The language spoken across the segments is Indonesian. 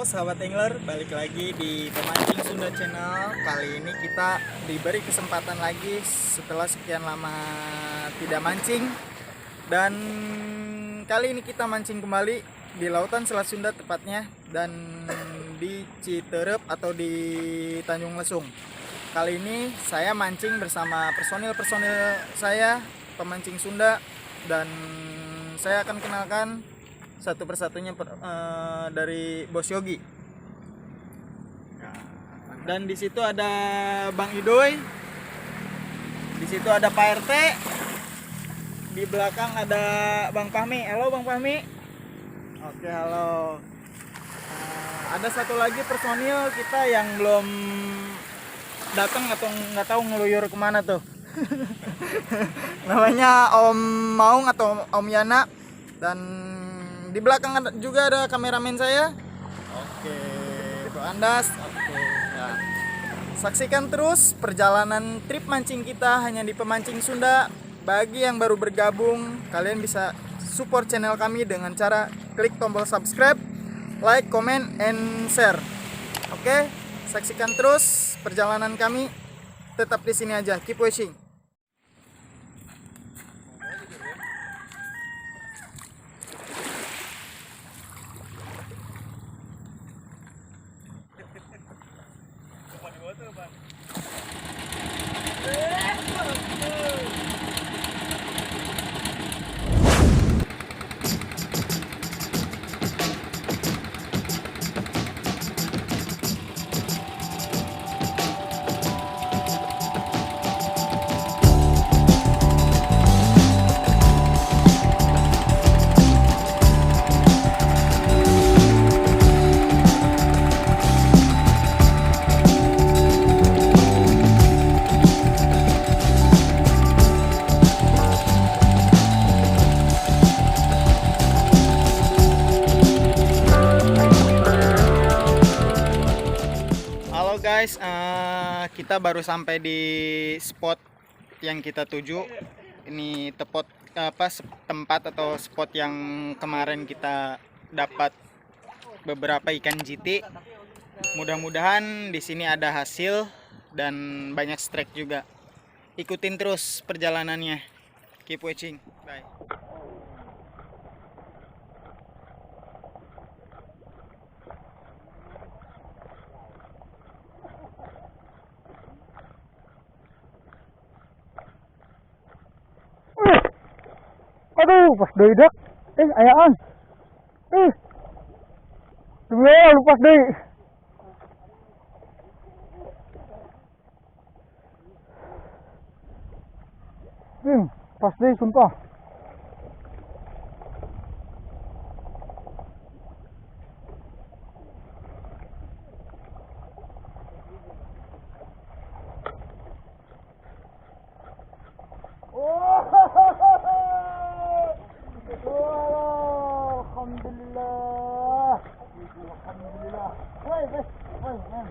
sahabat angler, balik lagi di Pemancing Sunda Channel. Kali ini kita diberi kesempatan lagi setelah sekian lama tidak mancing. Dan kali ini kita mancing kembali di Lautan Selat Sunda tepatnya, dan di Citerep atau di Tanjung Lesung. Kali ini saya mancing bersama personil saya, pemancing Sunda, dan saya akan kenalkan satu persatunya dari Bos Yogi. Dan di situ ada Bang Idoy, di situ ada Pak RT, di belakang ada Bang Fahmi. Halo Bang Fahmi. Oke, halo. Ada satu lagi personil kita yang belum datang atau nggak tahu ngeluyur kemana tuh. Namanya Om Maung atau Om Yana, dan di belakang juga ada kameramen saya. Oke, itu Andas. Oke, ya. Saksikan terus perjalanan trip mancing kita hanya di Pemancing Sunda. Bagi yang baru bergabung, kalian bisa support channel kami dengan cara klik tombol subscribe, like, comment, and share. Oke, saksikan terus perjalanan kami. Tetap di sini aja, keep watching. Guys, kita baru sampai di spot yang kita tuju. Ini tempat atau spot yang kemarin kita dapat beberapa ikan jiti. Mudah-mudahan di sini ada hasil dan banyak strike juga. Ikutin terus perjalanannya. Keep watching. Bye. Aduh, pas deui dak. Ayaan. Demi Allah lu pas deui. Pas deui sumpah. Alhamdulillah. Woi, bes. Woi, men.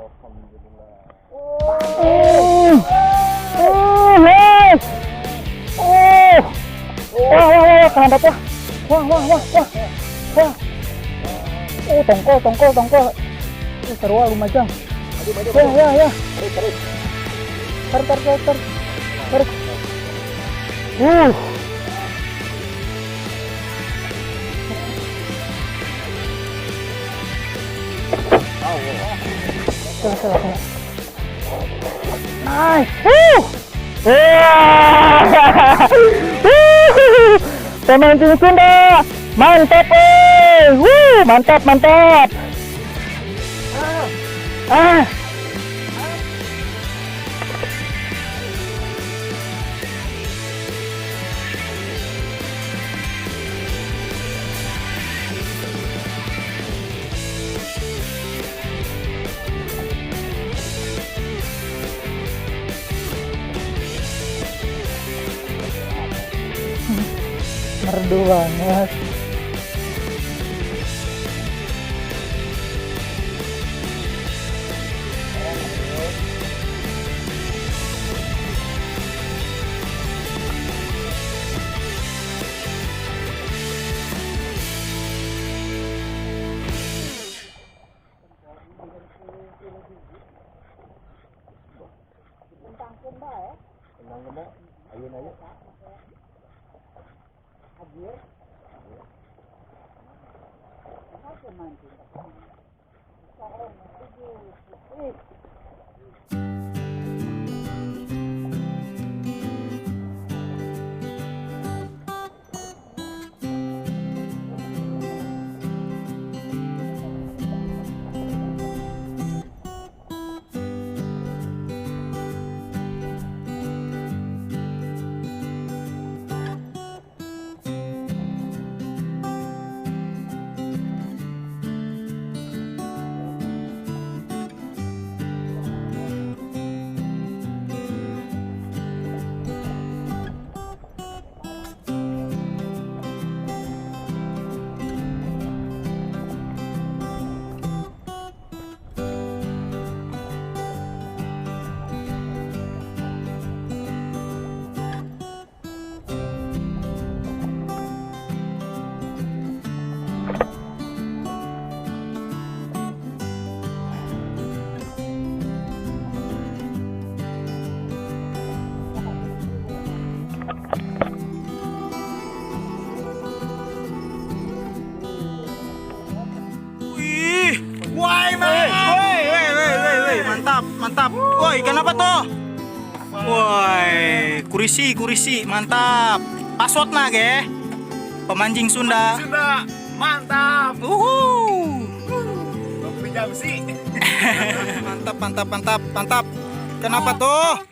Alhamdulillah. Wah, kehandap wah. Wah. Tongkol. Seru lumajang. Ya. Tarik. Salah. Nice. Pemancing Sunda, mantap. Mantap. Merdu banget. Mantap. Woi, ikan apa tuh? Woi, kurisi, mantap. Password nah, ge. Pemancing Sunda. Mantap. Jamsi. Mantap. Kenapa tuh?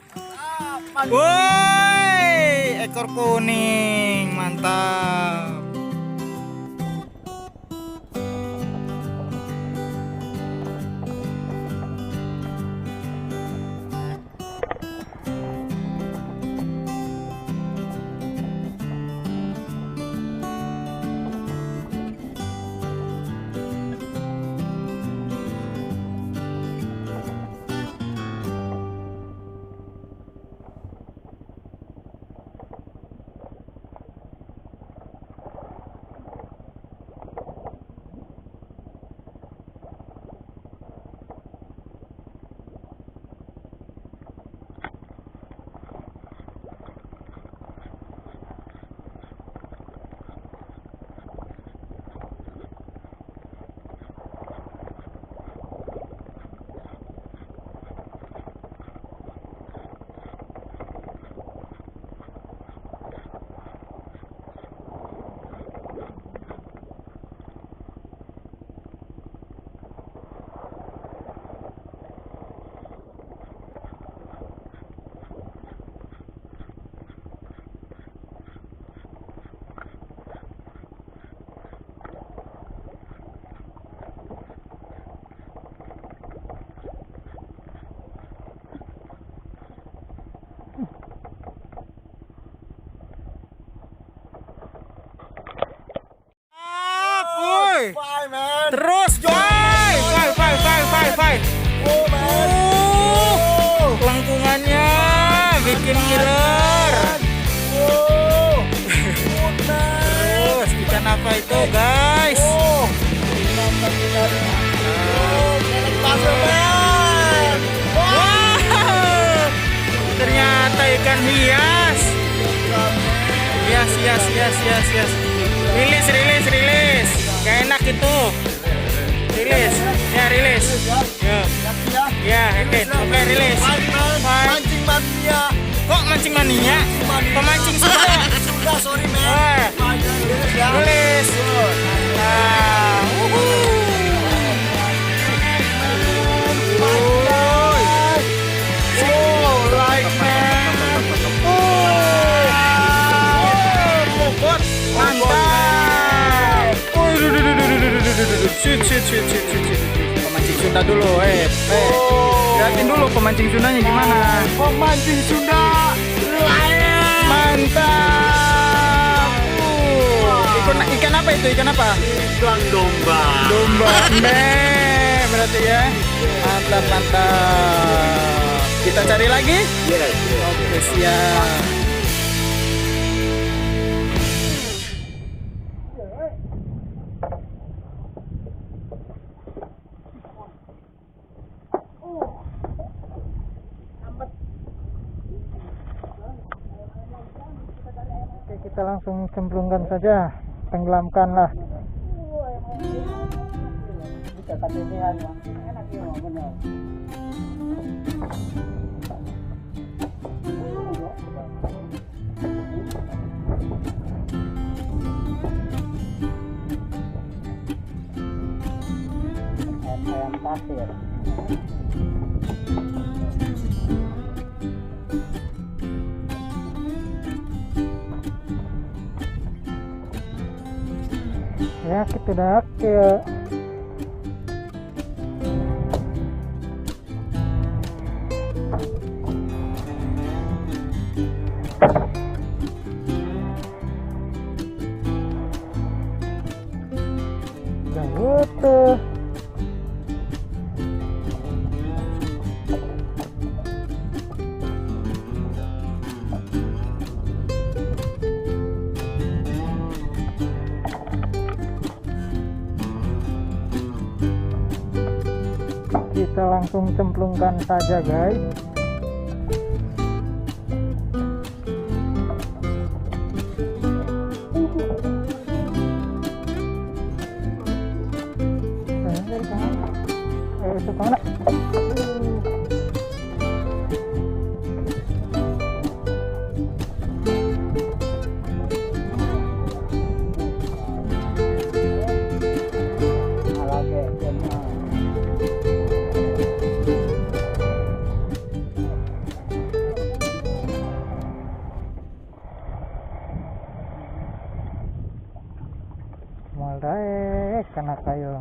Woi, ekor kuning, mantap. Bye, man. Terus, five. Oh, man. Lengkungannya bikin ngiler. Oh. Terus, ikan apa itu, guys? Oh. Pasir, man. Wow, ternyata ikan hias. Hias. Rilis. Gak enak itu. Rilis. Ya, oke, rilis. Mancing mania. Kok mancing mania? Pemancing sudah. Sudah, sorry, man. Rilis. Nah, mantap. Shoot. Pemancing Sunda dulu, lihatin dulu pemancing Sundanya gimana. Pemancing Sunda. Mantap. Ikan apa itu? Ikan apa? Ikan domba. Berarti ya. Mantap. Kita cari lagi? Yes. Oke, siap. langsung cemplungkan saja, tenggelamkanlah. Ayam pasir. Ya gitu dak ya. Udah gitu. Kita langsung cemplungkan saja guys. Itu kemana? Mulai kena kayu.